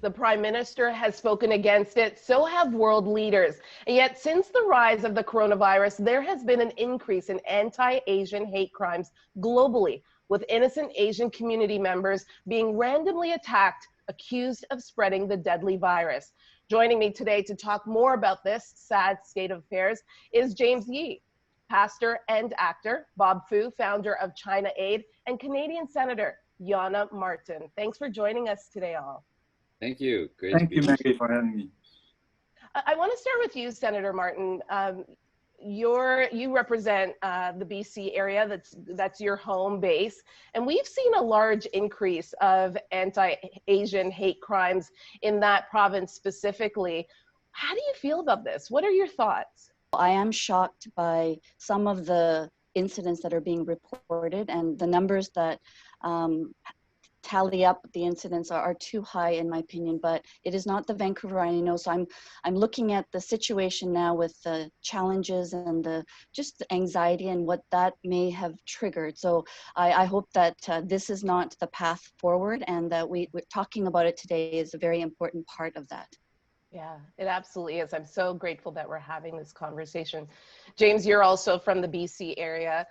The Prime Minister has spoken against it, so have world leaders. And yet, since the rise of the coronavirus, there has been an increase in anti-Asian hate crimes globally, with innocent Asian community members being randomly attacked, accused of spreading the deadly virus. Joining me today to talk more about this sad state of affairs is James Yi, pastor and actor, Bob Fu, founder of China Aid, and Canadian Senator Yonah Martin. Thanks for joining us today, all. Thank you. Great to be Thank you, here. Maggie, for having me. I want to start with you, Senator Martin. You represent the BC area. That's your home base, and we've seen a large increase of anti-Asian hate crimes in that province specifically. How do you feel about this? What are your thoughts? I am shocked by some of the incidents that are being reported, and the numbers that tally up the incidents are too high in my opinion, but it is not the Vancouver I know. So I'm looking at the situation now with the challenges and just the anxiety and what that may have triggered. So I hope that this is not the path forward, and that we're talking about it today is a very important part of that. Yeah, it absolutely is. I'm so grateful that we're having this conversation. James, you're also from the BC area.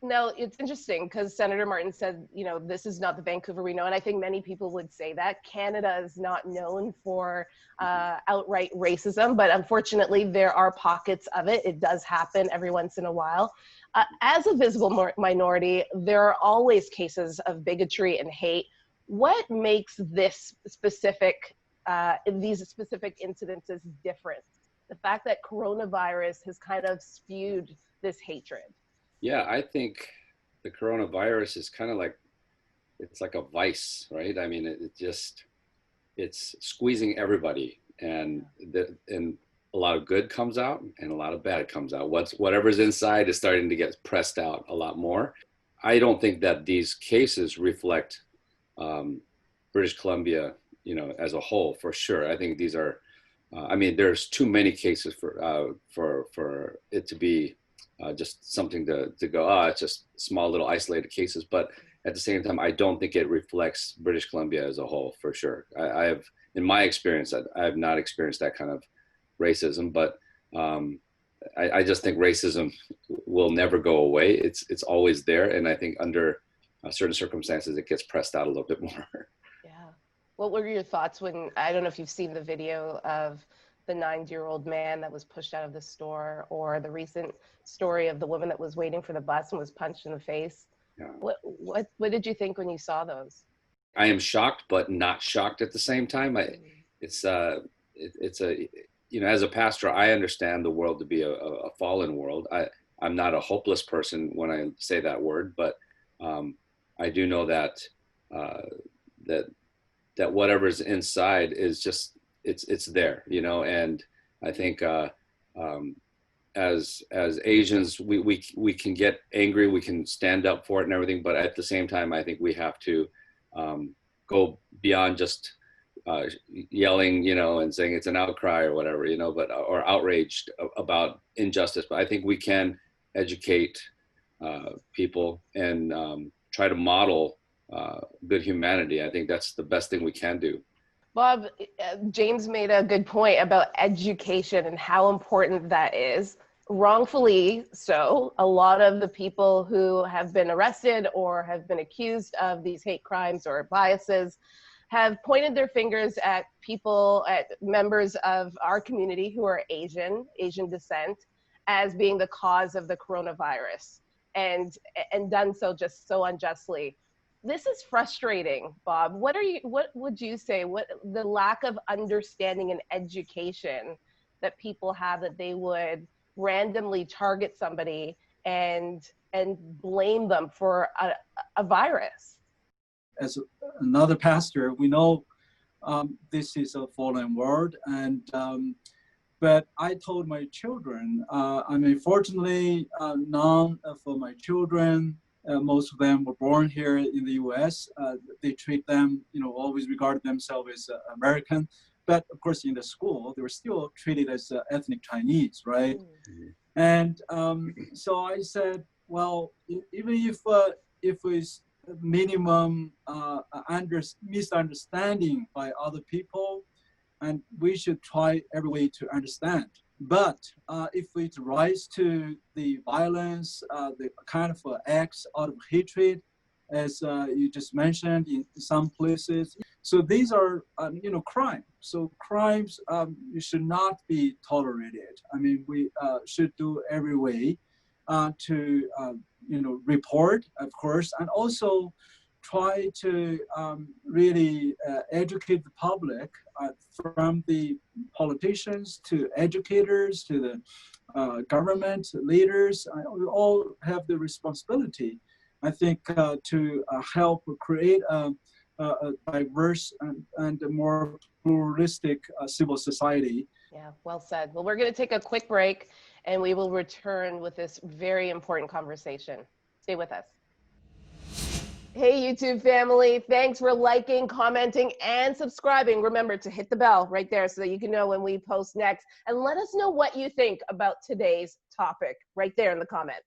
Now, it's interesting because Senator Martin said, you know, this is not the Vancouver we know, and I think many people would say that. Canada is not known for outright racism, but unfortunately there are pockets of it. It does happen every once in a while. As a visible minority, there are always cases of bigotry and hate. What makes this these specific incidences different? The fact that coronavirus has kind of spewed this hatred. Yeah, I think the coronavirus is kind of like, it's like a vice, right? I mean, it's squeezing everybody, and a lot of good comes out and a lot of bad comes out. Whatever's inside is starting to get pressed out a lot more. I don't think that these cases reflect British Columbia, you know, as a whole, for sure. I think these are, I mean, there's too many cases for it to be just something to go, it's just small little isolated cases. But at the same time, I don't think it reflects British Columbia as a whole, for sure. I have, in my experience, I have not experienced that kind of racism, but I just think racism will never go away. It's always there, and I think under certain circumstances, it gets pressed out a little bit more. Yeah. What were your thoughts when, I don't know if you've seen the video of the 90-year-old man that was pushed out of the store, or the recent story of the woman that was waiting for the bus and was punched in the face? Yeah. What did you think when you saw those? I am shocked, but not shocked at the same time. It's a, you know, as a pastor, I understand the world to be a fallen world. I'm not a hopeless person when I say that word, but I do know that that whatever's inside is just, it's there, you know. And I think as Asians, we can get angry, we can stand up for it and everything, but at the same time, I think we have to go beyond just yelling, you know, and saying it's an outcry or whatever, you know, but or outraged about injustice. But I think we can educate people and try to model good humanity. I think that's the best thing we can do. Bob, James made a good point about education and how important that is. Wrongfully so, a lot of the people who have been arrested or have been accused of these hate crimes or biases have pointed their fingers at people, at members of our community who are Asian descent, as being the cause of the coronavirus, and done so just so unjustly. This is frustrating, Bob. What would you say, what the lack of understanding and education that people have, that they would randomly target somebody and blame them for a virus? As another pastor, we know this is a fallen world, and but I told my children, I mean, fortunately, none of my children, most of them were born here in the U.S. They treat them, you know, always regard themselves as American. But of course, in the school, they were still treated as ethnic Chinese, right? Mm-hmm. And so I said, well, even if it's minimum misunderstanding by other people, and we should try every way to understand. But if it rise to the violence, the kind of acts out of hatred, as you just mentioned in some places, so these are crime. So crimes should not be tolerated. I mean, we should do every way to report, of course, and also try to really educate the public, from the politicians to educators to the government leaders. We all have the responsibility, I think, to help create a diverse and a more pluralistic civil society. Yeah, well said. Well, we're going to take a quick break and we will return with this very important conversation. Stay with us. Hey, YouTube family. Thanks for liking, commenting, and subscribing. Remember to hit the bell right there so that you can know when we post next. And let us know what you think about today's topic right there in the comments.